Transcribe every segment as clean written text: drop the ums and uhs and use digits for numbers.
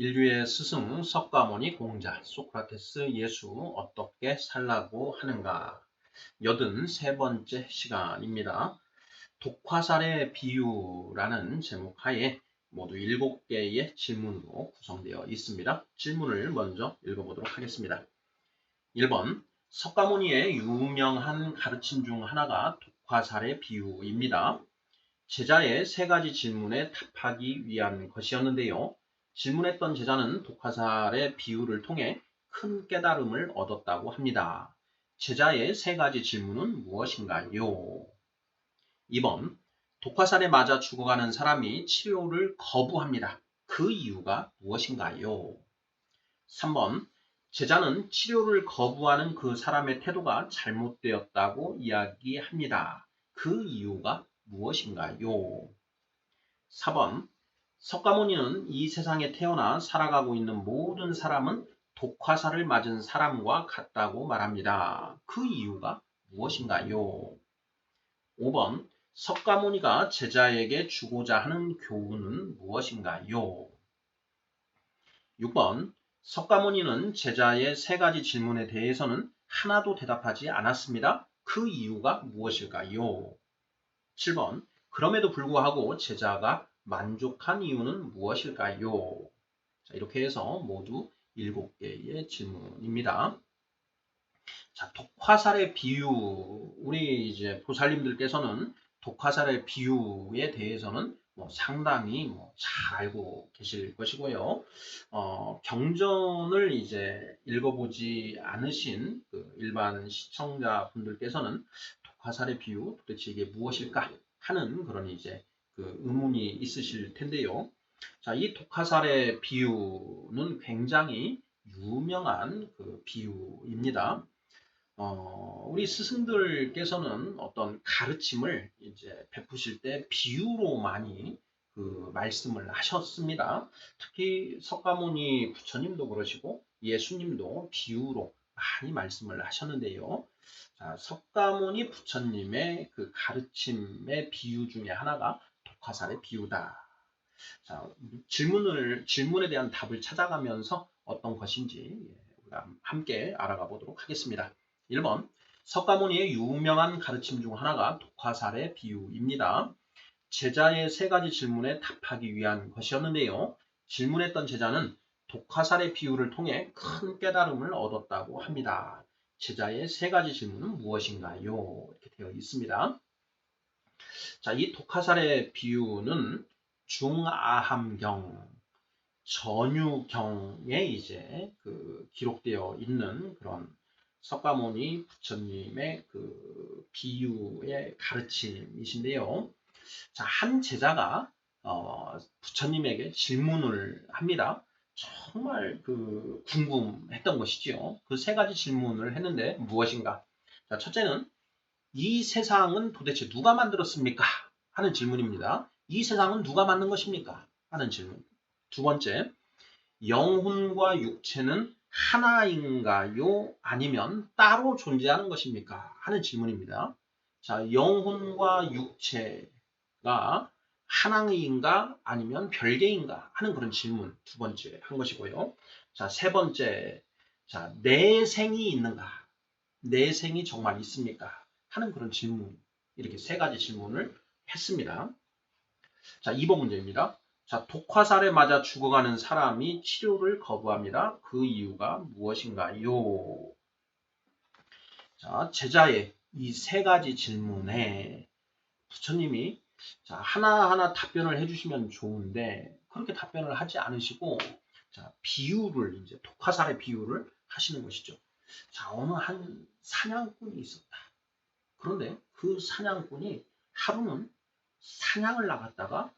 인류의 스승 석가모니 공자 소크라테스 예수 어떻게 살라고 하는가 83번째 시간입니다. 독화살의 비유라는 제목 하에 모두 7개의 질문으로 구성되어 있습니다. 질문을 먼저 읽어보도록 하겠습니다. 1번 석가모니의 유명한 가르침 중 하나가 독화살의 비유입니다. 제자의 3가지 질문에 답하기 위한 것이었는데요. 질문했던 제자는 독화살의 비유를 통해 큰 깨달음을 얻었다고 합니다. 제자의 3가지 질문은 무엇인가요? 2번 독화살에 맞아 죽어가는 사람이 치료를 거부합니다. 그 이유가 무엇인가요? 3번 제자는 치료를 거부하는 그 사람의 태도가 잘못되었다고 이야기합니다. 그 이유가 무엇인가요? 4번 석가모니는 이 세상에 태어나 살아가고 있는 모든 사람은 독화살을 맞은 사람과 같다고 말합니다. 그 이유가 무엇인가요? 5번 석가모니가 제자에게 주고자 하는 교훈은 무엇인가요? 6번 석가모니는 제자의 3가지 질문에 대해서는 하나도 대답하지 않았습니다. 그 이유가 무엇일까요? 7번 그럼에도 불구하고 제자가 만족한 이유는 무엇일까요? 자, 이렇게 해서 모두 7개의 질문입니다. 자, 독화살의 비유. 우리 이제 보살님들께서는 독화살의 비유에 대해서는 상당히 잘 알고 계실 것이고요. 경전을 이제 읽어보지 않으신 그 일반 시청자분들께서는 독화살의 비유 도대체 이게 무엇일까 하는 그런 이제 그 의문이 있으실 텐데요. 자, 이 독화살의 비유는 굉장히 유명한 그 비유입니다. 우리 스승들께서는 어떤 가르침을 이제 베푸실 때 비유로 많이 그 말씀을 하셨습니다. 특히 석가모니 부처님도 그러시고 예수님도 비유로 많이 말씀을 하셨는데요. 자, 석가모니 부처님의 그 가르침의 비유 중에 하나가 독화살의 비유다. 자, 질문에 대한 답을 찾아가면서 어떤 것인지 우리가 함께 알아가 보도록 하겠습니다. 1번 석가모니의 유명한 가르침 중 하나가 독화살의 비유입니다. 제자의 3가지 질문에 답하기 위한 것이었는데요. 질문했던 제자는 독화살의 비유를 통해 큰 깨달음을 얻었다고 합니다. 제자의 3가지 질문은 무엇인가요? 이렇게 되어 있습니다. 자, 이 독화살의 비유는 중아함경, 전유경에 이제 그 기록되어 있는 그런 석가모니 부처님의 그 비유의 가르침이신데요. 자, 한 제자가 부처님에게 질문을 합니다. 정말 그 궁금했던 것이지요. 그 3가지 질문을 했는데 무엇인가? 자, 첫째는 이 세상은 도대체 누가 만들었습니까? 하는 질문입니다. 이 세상은 누가 만든 것입니까? 하는 질문. 2번째, 영혼과 육체는 하나인가요? 아니면 따로 존재하는 것입니까? 하는 질문입니다. 자, 영혼과 육체가 하나인가 아니면 별개인가 하는 그런 질문 2번째 한 것이고요. 자, 3번째, 자, 내생이 있는가? 내생이 정말 있습니까? 하는 그런 질문, 이렇게 3가지 질문을 했습니다. 자, 2번 문제입니다. 자, 독화살에 맞아 죽어가는 사람이 치료를 거부합니다. 그 이유가 무엇인가요? 자, 제자의 이 3가지 질문에 부처님이 자, 하나하나 답변을 해주시면 좋은데 그렇게 답변을 하지 않으시고 자, 비유를 이제 독화살의 비유를 하시는 것이죠. 자, 어느 한 사냥꾼이 있었다. 그런데 그 사냥꾼이 하루는 사냥을 나갔다가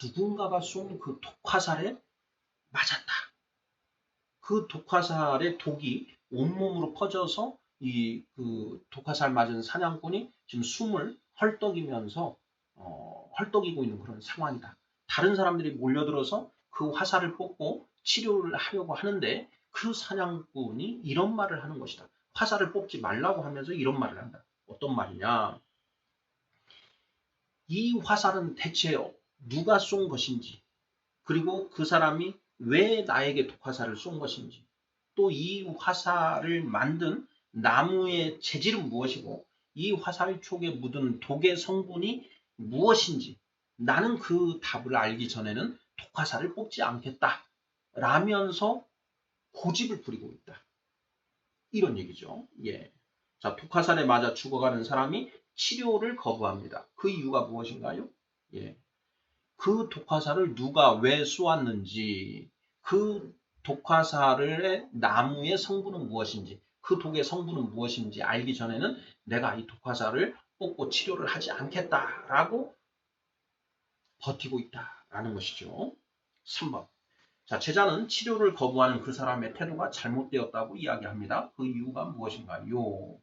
누군가가 쏜 그 독화살에 맞았다. 그 독화살의 독이 온몸으로 퍼져서 이 그 독화살 맞은 사냥꾼이 지금 숨을 헐떡이면서 헐떡이고 있는 그런 상황이다. 다른 사람들이 몰려들어서 그 화살을 뽑고 치료를 하려고 하는데 그 사냥꾼이 이런 말을 하는 것이다. 화살을 뽑지 말라고 하면서 이런 말을 한다. 어떤 말이냐? 이 화살은 대체 누가 쏜 것인지, 그리고 그 사람이 왜 나에게 독화살을 쏜 것인지, 또 이 화살을 만든 나무의 재질은 무엇이고 이 화살촉에 묻은 독의 성분이 무엇인지 나는 그 답을 알기 전에는 독화살을 뽑지 않겠다 라면서 고집을 부리고 있다. 이런 얘기죠. 예. 자, 독화살에 맞아 죽어가는 사람이 치료를 거부합니다. 그 이유가 무엇인가요? 예. 그 독화살을 누가 왜 쏘았는지, 그 독화살의 나무의 성분은 무엇인지, 그 독의 성분은 무엇인지 알기 전에는 내가 이 독화살을 뽑고 치료를 하지 않겠다라고 버티고 있다라는 것이죠. 3번. 자, 제자는 치료를 거부하는 그 사람의 태도가 잘못되었다고 이야기합니다. 그 이유가 무엇인가요?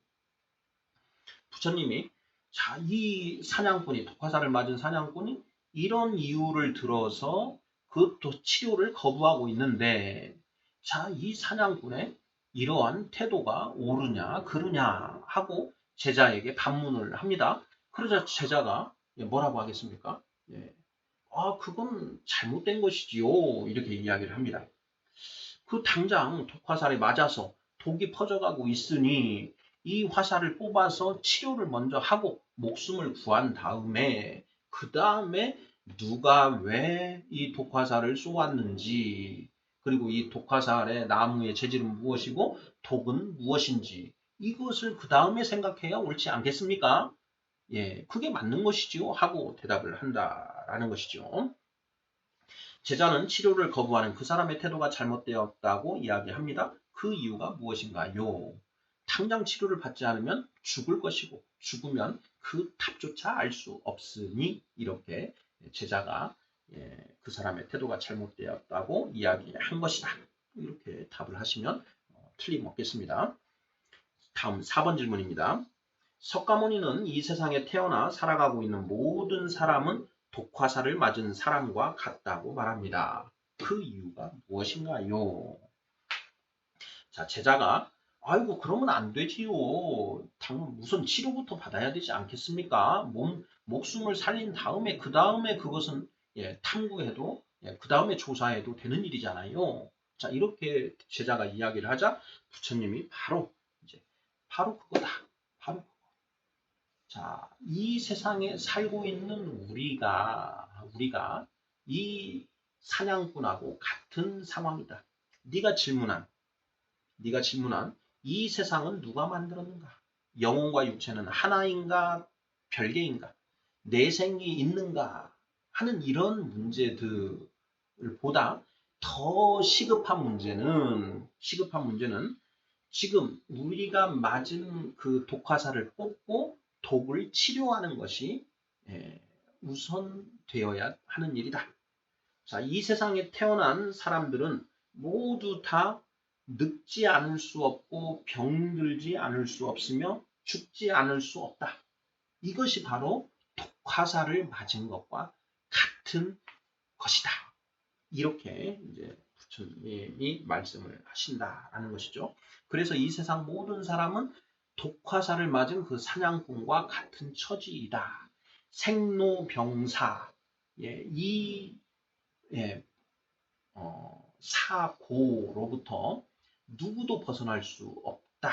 부처님이 자, 이 사냥꾼이 독화살을 맞은 사냥꾼이 이런 이유를 들어서 그 치료를 거부하고 있는데 자, 이 사냥꾼의 이러한 태도가 옳으냐 그르냐 하고 제자에게 반문을 합니다. 그러자 제자가 뭐라고 하겠습니까? 예. 아, 그건 잘못된 것이지요. 이렇게 이야기를 합니다. 그 당장 독화살에 맞아서 독이 퍼져가고 있으니 이 화살을 뽑아서 치료를 먼저 하고 목숨을 구한 다음에 그 다음에 누가 왜 이 독화살을 쏘았는지 그리고 이 독화살의 나무의 재질은 무엇이고 독은 무엇인지 이것을 그 다음에 생각해야 옳지 않겠습니까? 예, 그게 맞는 것이지요 하고 대답을 한다라는 것이죠. 제자는 치료를 거부하는 그 사람의 태도가 잘못되었다고 이야기합니다. 그 이유가 무엇인가요? 당장 치료를 받지 않으면 죽을 것이고 죽으면 그 답조차 알 수 없으니 이렇게 제자가 그 사람의 태도가 잘못되었다고 이야기한 것이다. 이렇게 답을 하시면 틀림없겠습니다. 다음 4번 질문입니다. 석가모니는 이 세상에 태어나 살아가고 있는 모든 사람은 독화살을 맞은 사람과 같다고 말합니다. 그 이유가 무엇인가요? 자, 제자가 아이고 그러면 안 되지요. 당연 우선 치료부터 받아야 되지 않겠습니까? 목숨을 살린 다음에 그 다음에 그것은 탐구해도 그 다음에 조사해도 되는 일이잖아요. 자, 이렇게 제자가 이야기를 하자 부처님이 바로 그거다. 바로 자, 이 세상에 살고 있는 우리가 이 사냥꾼하고 같은 상황이다. 네가 질문한 이 세상은 누가 만들었는가? 영혼과 육체는 하나인가 별개인가? 내생이 있는가? 하는 이런 문제들보다 더 시급한 문제는 지금 우리가 맞은 그 독화살을 뽑고 독을 치료하는 것이 우선되어야 하는 일이다. 자, 이 세상에 태어난 사람들은 모두 다 늙지 않을 수 없고 병들지 않을 수 없으며 죽지 않을 수 없다. 이것이 바로 독화살을 맞은 것과 같은 것이다. 이렇게 이제 부처님이 말씀을 하신다라는 것이죠. 그래서 이 세상 모든 사람은 독화살을 맞은 그 사냥꾼과 같은 처지이다. 생로병사 이 사고로부터 누구도 벗어날 수 없다.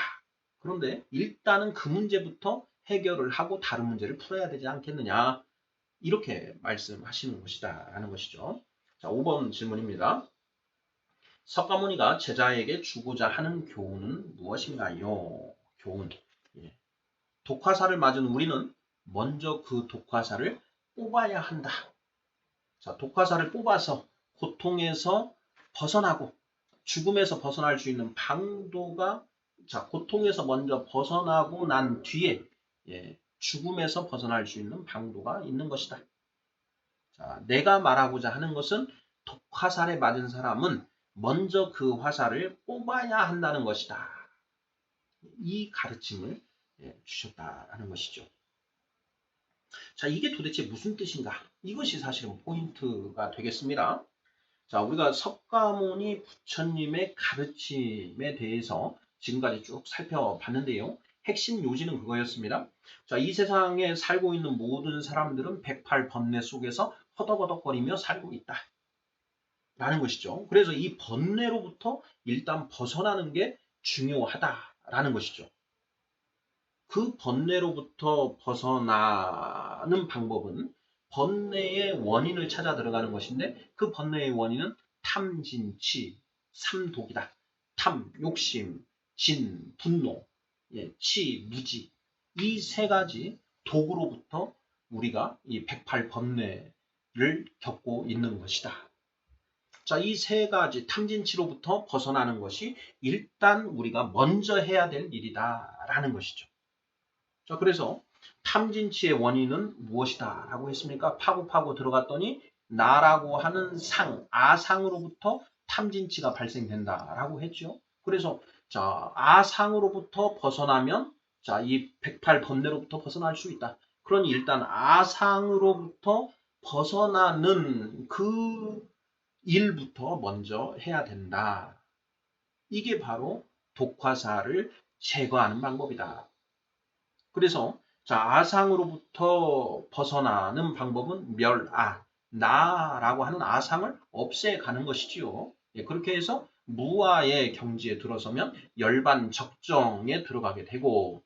그런데 일단은 그 문제부터 해결을 하고 다른 문제를 풀어야 되지 않겠느냐. 이렇게 말씀하시는 것이다 라는 것이죠. 자, 5번 질문입니다. 석가모니가 제자에게 주고자 하는 교훈은 무엇인가요? 교훈. 독화살을 맞은 우리는 먼저 그 독화살을 뽑아야 한다. 자, 독화살을 뽑아서 고통에서 벗어나고 죽음에서 벗어날 수 있는 방도가 자, 고통에서 먼저 벗어나고 난 뒤에 죽음에서 벗어날 수 있는 방도가 있는 것이다. 자, 내가 말하고자 하는 것은 독화살에 맞은 사람은 먼저 그 화살을 뽑아야 한다는 것이다. 이 가르침을 주셨다라는 것이죠. 자, 이게 도대체 무슨 뜻인가? 이것이 사실은 포인트가 되겠습니다. 자, 우리가 석가모니 부처님의 가르침에 대해서 지금까지 쭉 살펴봤는데요. 핵심 요지는 그거였습니다. 자, 이 세상에 살고 있는 모든 사람들은 108번뇌 속에서 허덕허덕거리며 살고 있다. 라는 것이죠. 그래서 이 번뇌로부터 일단 벗어나는 게 중요하다라는 것이죠. 그 번뇌로부터 벗어나는 방법은 번뇌의 원인을 찾아 들어가는 것인데 그 번뇌의 원인은 탐진치, 삼독이다. 탐, 욕심, 진, 분노, 치, 무지. 이 세 가지 독으로부터 우리가 이 108번뇌를 겪고 있는 것이다. 자, 이 세 가지 탐진치로부터 벗어나는 것이 일단 우리가 먼저 해야 될 일이다라는 것이죠. 자, 그래서 탐진치의 원인은 무엇이다 라고 했습니까? 파고 들어갔더니 나라고 하는 상, 아상으로부터 탐진치가 발생된다라고 했죠. 그래서 자, 아상으로부터 벗어나면 자, 이 108번뇌로부터 벗어날 수 있다. 그러니 일단 아상으로부터 벗어나는 그 일부터 먼저 해야 된다. 이게 바로 독화사를 제거하는 방법이다. 그래서 자, 아상으로부터 벗어나는 방법은 나라고 하는 아상을 없애가는 것이지요. 그렇게 해서 무아의 경지에 들어서면 열반적정에 들어가게 되고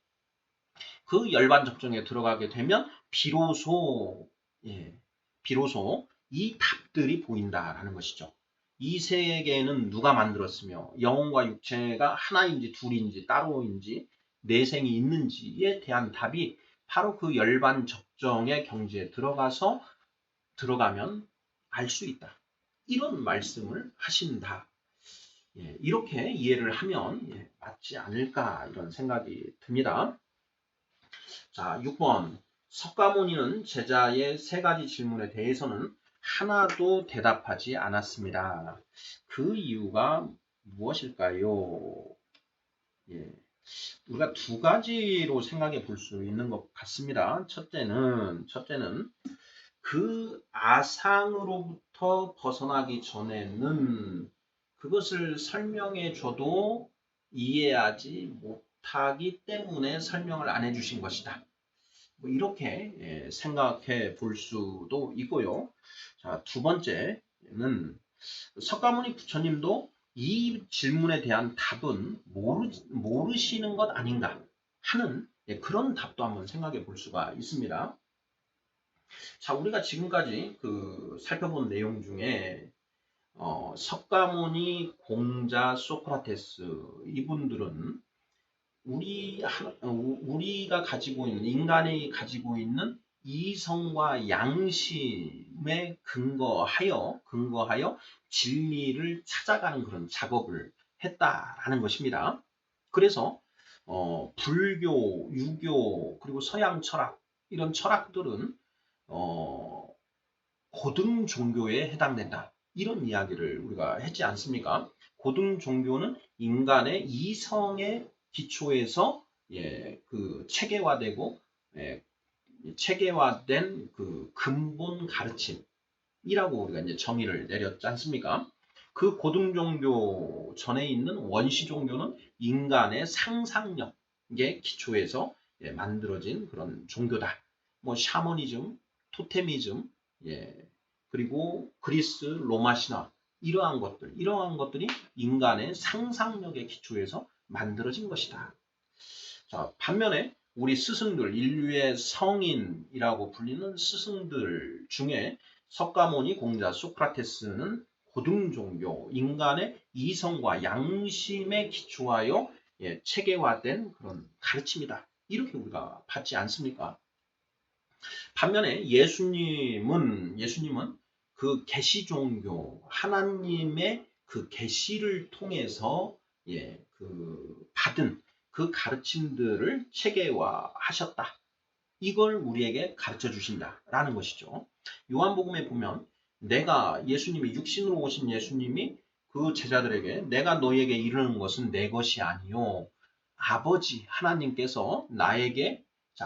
그 열반적정에 들어가게 되면 비로소 이 답들이 보인다라는 것이죠. 이 세계는 누가 만들었으며 영혼과 육체가 하나인지 둘인지 따로인지 내생이 있는지에 대한 답이 바로 그 열반적정의 경지에 들어가면 알 수 있다. 이런 말씀을 하신다. 이렇게 이해를 하면 맞지 않을까 이런 생각이 듭니다. 자, 6번. 석가모니는 제자의 세 가지 질문에 대해서는 하나도 대답하지 않았습니다. 그 이유가 무엇일까요? 우리가 두 가지로 생각해 볼 수 있는 것 같습니다. 첫째는 그 아상으로부터 벗어나기 전에는 그것을 설명해 줘도 이해하지 못하기 때문에 설명을 안 해주신 것이다. 뭐 이렇게 생각해 볼 수도 있고요. 자, 두 번째는 석가모니 부처님도 이 질문에 대한 답은 모르시는 것 아닌가 하는 그런 답도 한번 생각해 볼 수가 있습니다. 자, 우리가 지금까지 살펴본 내용 중에 석가모니, 공자, 소크라테스 이분들은 우리가 가지고 있는 인간이 가지고 있는 이성과 양심에 근거하여 진리를 찾아가는 그런 작업을 했다라는 것입니다. 그래서 불교, 유교 그리고 서양 철학 이런 철학들은 고등 종교에 해당된다. 이런 이야기를 우리가 했지 않습니까? 고등 종교는 인간의 이성의 기초에서 체계화되고 체계화된 그 근본 가르침이라고 우리가 이제 정의를 내렸지 않습니까? 그 고등 종교 전에 있는 원시 종교는 인간의 상상력의 기초에서 만들어진 그런 종교다. 뭐 샤머니즘, 토테미즘, 그리고 그리스, 로마 신화 이러한 것들이 인간의 상상력의 기초에서 만들어진 것이다. 자, 반면에 우리 스승들, 인류의 성인이라고 불리는 스승들 중에 석가모니, 공자, 소크라테스는 고등종교, 인간의 이성과 양심에 기초하여 체계화된 그런 가르침이다. 이렇게 우리가 받지 않습니까? 반면에 예수님은 그 계시 종교, 하나님의 그 계시를 통해서 받은 그 가르침들을 체계화하셨다. 이걸 우리에게 가르쳐 주신다라는 것이죠. 요한복음에 보면 예수님이 육신으로 오신 예수님이 그 제자들에게 내가 너희에게 이르는 것은 내 것이 아니요 아버지 하나님께서 나에게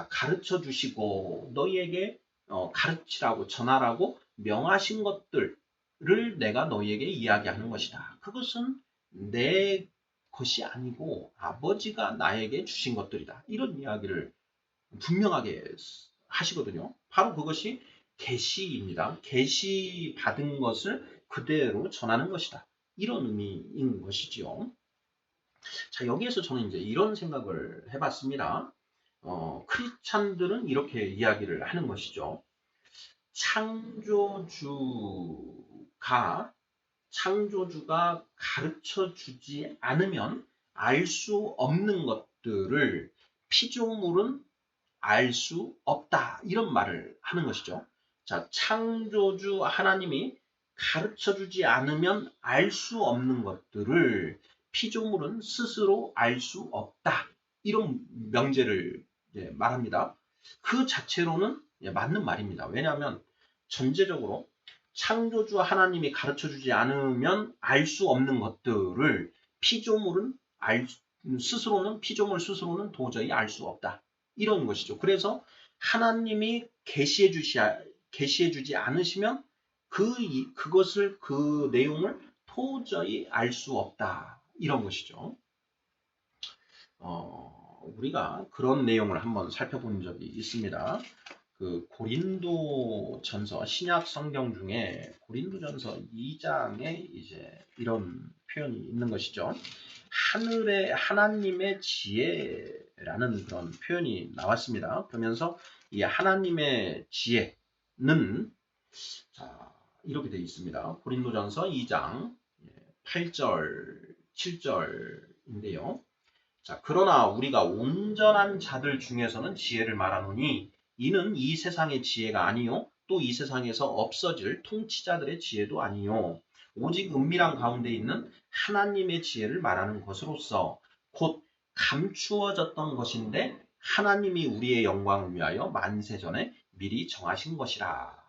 가르쳐 주시고 너희에게 가르치라고 전하라고 명하신 것들을 내가 너희에게 이야기하는 것이다. 그것은 내 것이 아니고 아버지가 나에게 주신 것들이다. 이런 이야기를 분명하게 하시거든요. 바로 그것이 계시입니다. 계시 받은 것을 그대로 전하는 것이다. 이런 의미인 것이지요. 자, 여기에서 저는 이제 이런 생각을 해봤습니다. 크리스찬들은 이렇게 이야기를 하는 것이죠. 창조주가 가르쳐 주지 않으면 알 수 없는 것들을 피조물은 알 수 없다. 이런 말을 하는 것이죠. 자, 창조주 하나님이 가르쳐 주지 않으면 알 수 없는 것들을 피조물은 스스로 알 수 없다. 이런 명제를 말합니다. 그 자체로는 맞는 말입니다. 왜냐하면 전제적으로 창조주 하나님이 가르쳐 주지 않으면 알 수 없는 것들을 피조물은 피조물 스스로는 도저히 알 수 없다. 이런 것이죠. 그래서 하나님이 계시해 주지 않으시면 그 내용을 도저히 알 수 없다. 이런 것이죠. 우리가 그런 내용을 한번 살펴본 적이 있습니다. 그 고린도전서 신약 성경 중에 고린도전서 2장에 이제 이런 표현이 있는 것이죠. 하늘의 하나님의 지혜라는 그런 표현이 나왔습니다. 그러면서 이 하나님의 지혜는 이렇게 되어 있습니다. 고린도전서 2장 8절, 7절인데요. 자, 그러나 우리가 온전한 자들 중에서는 지혜를 말하노니 이는 이 세상의 지혜가 아니요 또 이 세상에서 없어질 통치자들의 지혜도 아니요 오직 은밀한 가운데 있는 하나님의 지혜를 말하는 것으로서 곧 감추어졌던 것인데 하나님이 우리의 영광을 위하여 만세 전에 미리 정하신 것이라.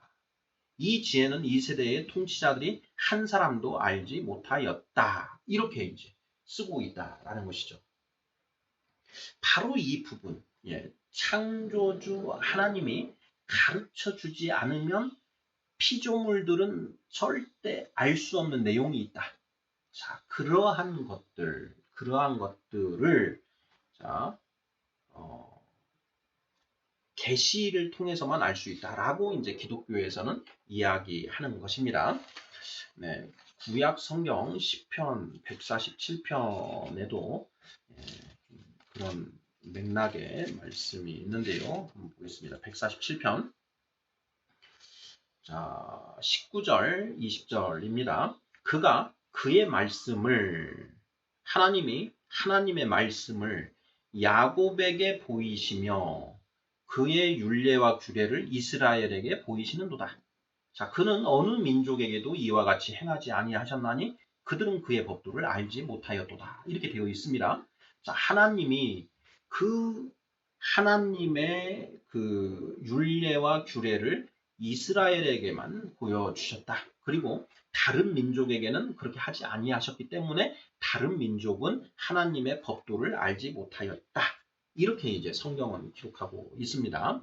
이 지혜는 이 세대의 통치자들이 한 사람도 알지 못하였다. 이렇게 이제 쓰고 있다라는 것이죠. 바로 이 부분, 창조주 하나님이 가르쳐 주지 않으면 피조물들은 절대 알 수 없는 내용이 있다. 자, 그러한 것들을 계시를 통해서만 알 수 있다라고 이제 기독교에서는 이야기하는 것입니다. 네, 구약 성경 시편 147편에도 그런 맥락의 말씀이 있는데요. 한번 보겠습니다. 147편. 자, 19절, 20절입니다. 그가 그의 말씀을 하나님의 말씀을 야곱에게 보이시며 그의 율례와 규례를 이스라엘에게 보이시는도다. 자, 그는 어느 민족에게도 이와 같이 행하지 아니하셨나니 그들은 그의 법도를 알지 못하였도다. 이렇게 되어 있습니다. 자, 하나님의 그 율례와 규례를 이스라엘에게만 보여주셨다. 그리고 다른 민족에게는 그렇게 하지 아니하셨기 때문에 다른 민족은 하나님의 법도를 알지 못하였다. 이렇게 이제 성경은 기록하고 있습니다.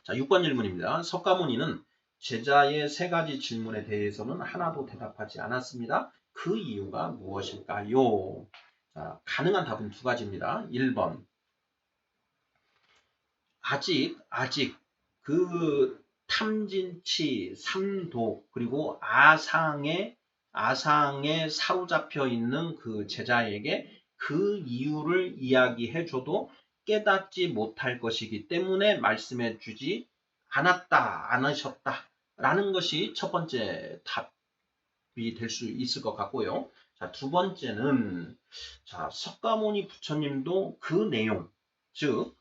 자, 6번 질문입니다. 석가모니는 제자의 세 가지 질문에 대해서는 하나도 대답하지 않았습니다. 그 이유가 무엇일까요? 자, 가능한 답은 두 가지입니다. 1번. 아직 그 탐진치, 삼독, 그리고 아상에 사로잡혀 있는 그 제자에게 그 이유를 이야기해줘도 깨닫지 못할 것이기 때문에 말씀해 주지 않으셨다라는 것이 첫 번째 답이 될 수 있을 것 같고요. 자, 두 번째는 석가모니 부처님도 그 내용, 즉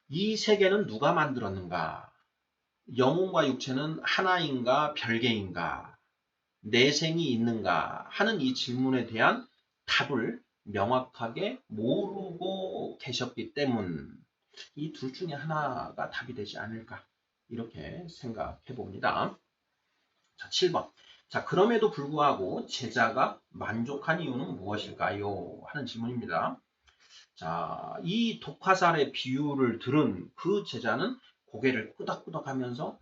이 세계는 누가 만들었는가? 영혼과 육체는 하나인가 별개인가? 내생이 있는가? 하는 이 질문에 대한 답을 명확하게 모르고 계셨기 때문 이 둘 중에 하나가 답이 되지 않을까 이렇게 생각해 봅니다. 자, 7번. 자, 그럼에도 불구하고 제자가 만족한 이유는 무엇일까요? 하는 질문입니다. 자, 이 독화살의 비유를 들은 그 제자는 고개를 끄덕끄덕 하면서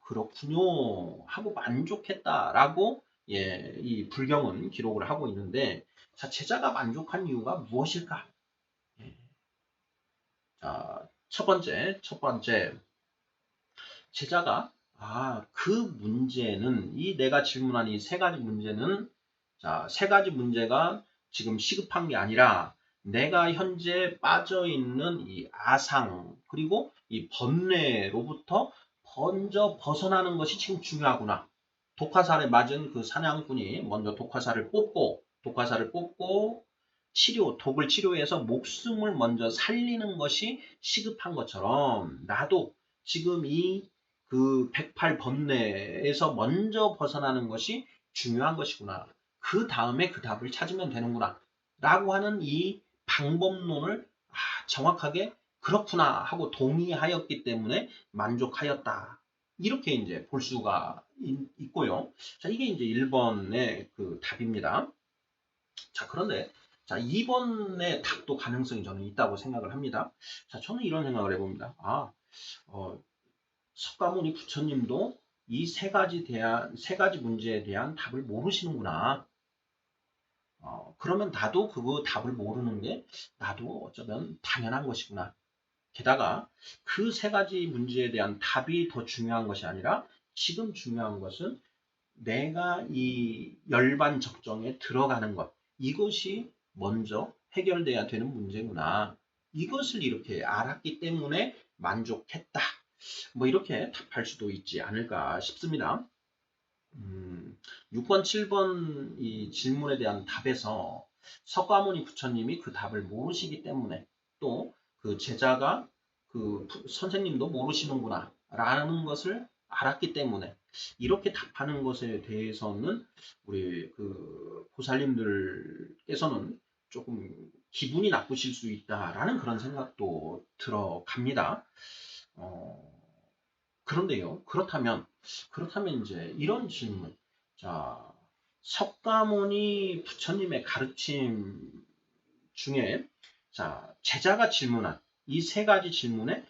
그렇군요 하고 만족했다라고 이 불경은 기록을 하고 있는데 자, 제자가 만족한 이유가 무엇일까? 자, 첫 번째 제자가 그 문제는, 이 내가 질문한 이 세 가지 문제는, 자, 세 가지 문제가 지금 시급한 게 아니라 내가 현재 빠져 있는 이 아상, 그리고 이 번뇌로부터 먼저 벗어나는 것이 지금 중요하구나. 독화살에 맞은 그 사냥꾼이 먼저 독화살을 뽑고 독을 치료해서 목숨을 먼저 살리는 것이 시급한 것처럼, 나도 지금 이 그 108번뇌에서 먼저 벗어나는 것이 중요한 것이구나. 그 다음에 그 답을 찾으면 되는구나. 라고 하는 이 방법론을 정확하게 그렇구나 하고 동의하였기 때문에 만족하였다. 이렇게 이제 볼 수가 있고요. 자, 이게 이제 1번의 그 답입니다. 자, 그런데 자, 2번의 답도 가능성이 저는 있다고 생각을 합니다. 자, 저는 이런 생각을 해봅니다. 석가모니 부처님도 이 세 가지 문제에 대한 답을 모르시는구나. 그러면 나도 그거 답을 모르는 게 나도 어쩌면 당연한 것이구나. 게다가 그 세 가지 문제에 대한 답이 더 중요한 것이 아니라 지금 중요한 것은 내가 이 열반 적정에 들어가는 것, 이것이 먼저 해결돼야 되는 문제구나. 이것을 이렇게 알았기 때문에 만족했다. 뭐 이렇게 답할 수도 있지 않을까 싶습니다. 6번, 7번 이 질문에 대한 답에서 석가모니 부처님이 그 답을 모르시기 때문에, 또 그 제자가 그 선생님도 모르시는구나 라는 것을 알았기 때문에 이렇게 답하는 것에 대해서는 우리 그 보살님들께서는 조금 기분이 나쁘실 수 있다라는 그런 생각도 들어갑니다. 그런데요, 그렇다면 이제 이런 질문. 자, 석가모니 부처님의 가르침 중에, 자, 제자가 질문한 이 세 가지 질문에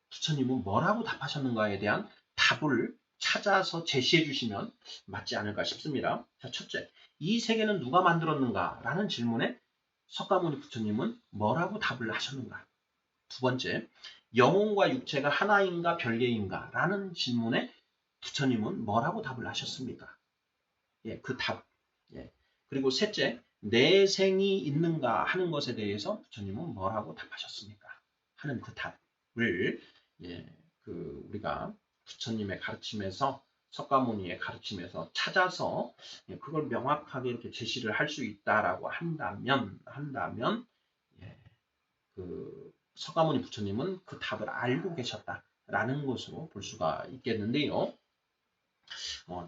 부처님은 뭐라고 답하셨는가에 대한 답을 찾아서 제시해 주시면 맞지 않을까 싶습니다. 자, 첫째, 이 세계는 누가 만들었는가? 라는 질문에 석가모니 부처님은 뭐라고 답을 하셨는가? 두 번째, 영혼과 육체가 하나인가 별개인가? 라는 질문에 부처님은 뭐라고 답을 하셨습니까? 예, 그 답. 예. 그리고 셋째, 내생이 있는가 하는 것에 대해서 부처님은 뭐라고 답하셨습니까? 하는 그 답을, 예, 우리가 부처님의 가르침에서, 석가모니의 가르침에서 찾아서, 예, 그걸 명확하게 이렇게 제시를 할 수 있다라고 한다면, 예, 석가모니 부처님은 그 답을 알고 계셨다라는 것으로 볼 수가 있겠는데요.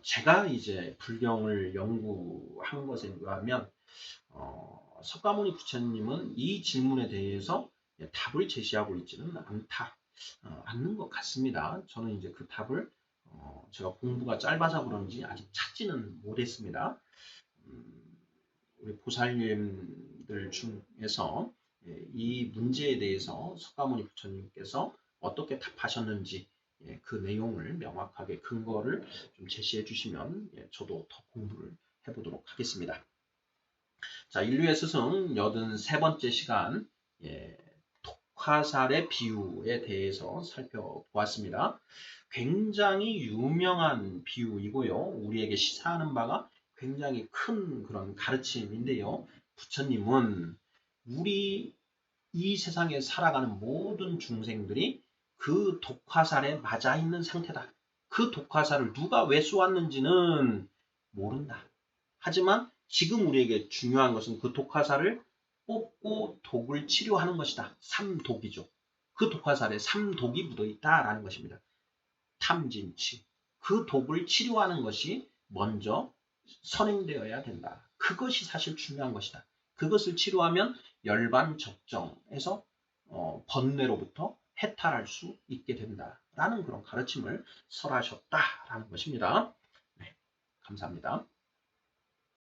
제가 이제 불경을 연구한 것에 의하면, 석가모니 부처님은 이 질문에 대해서 답을 제시하고 있지는 않는 것 같습니다. 저는 이제 그 답을 제가 공부가 짧아서 그런지 아직 찾지는 못했습니다. 우리 보살님들 중에서 이 문제에 대해서 석가모니 부처님께서 어떻게 답하셨는지, 그 내용을 명확하게 근거를 좀 제시해 주시면 저도 더 공부를 해보도록 하겠습니다. 자, 인류의 스승 83번째 시간, 독화살의 비유에 대해서 살펴보았습니다. 굉장히 유명한 비유이고요. 우리에게 시사하는 바가 굉장히 큰 그런 가르침인데요. 부처님은 우리 이 세상에 살아가는 모든 중생들이 그 독화살에 맞아 있는 상태다. 그 독화살을 누가 왜 쏘았는지는 모른다. 하지만 지금 우리에게 중요한 것은 그 독화살을 뽑고 독을 치료하는 것이다. 삼독이죠. 그 독화살에 삼독이 묻어 있다라는 것입니다. 탐진치. 그 독을 치료하는 것이 먼저 선행되어야 된다. 그것이 사실 중요한 것이다. 그것을 치료하면 열반적정에서 번뇌로부터 해탈할 수 있게 된다라는 그런 가르침을 설하셨다라는 것입니다. 네, 감사합니다.